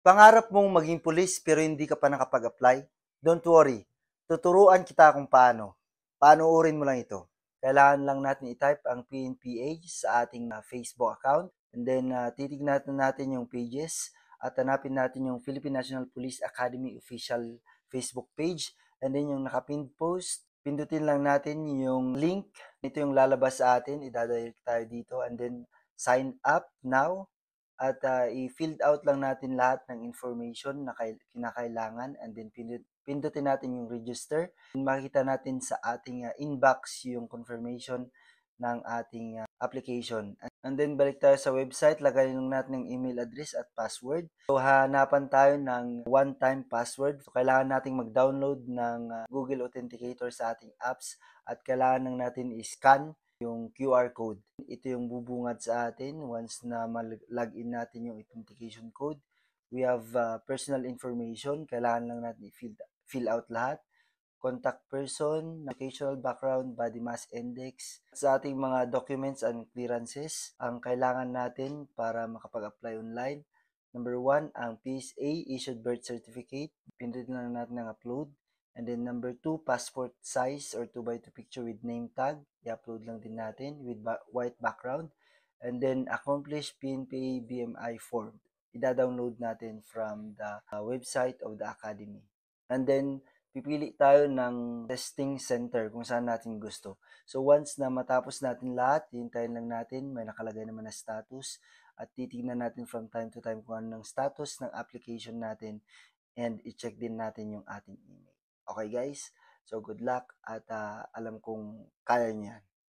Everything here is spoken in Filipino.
Pangarap mong maging pulis pero hindi ka pa nakapag-apply? Don't worry, tuturuan kita kung paano. Panoorin mo lang ito. Kailangan lang natin i-type ang PNPA sa ating Facebook account and then titignan natin yung pages at hanapin natin yung Philippine National Police Academy official Facebook page and then yung naka-pinned post, pindutin lang natin yung link. Ito yung lalabas sa atin, idadirect tayo dito and then sign up now at i-filled out lang natin lahat ng information na kinakailangan and then pindutin natin yung register. Makikita natin sa ating inbox yung confirmation ng ating application. And then balik tayo sa website, lagay lang natin yung email address at password. So hanapan tayo ng one-time password. So kailangan nating mag-download ng Google Authenticator sa ating apps at kailangan lang natin i-scan yung QR code. Ito yung bubungad sa atin once na login natin yung authentication code. We have personal information. Kailangan lang natin i-fill out lahat. Contact person, educational background, body mass index. Sa ating mga documents and clearances, ang kailangan natin para makapag-apply online. Number 1, ang PSA, issued birth certificate. Pindutin lang natin ang upload. And then number 2, passport size or 2x2 picture with name tag. I-upload lang din natin with white background. And then accomplished PNPA BMI form. Ida-download natin from the website of the academy. And then pipili tayo ng testing center kung saan natin gusto. So once na matapos natin lahat, hintayin lang natin, may nakalagay naman na status at titignan natin from time to time kung ano ng status ng application natin and i-check din natin yung ating email. Okay guys? So good luck at alam kong kaya niyan.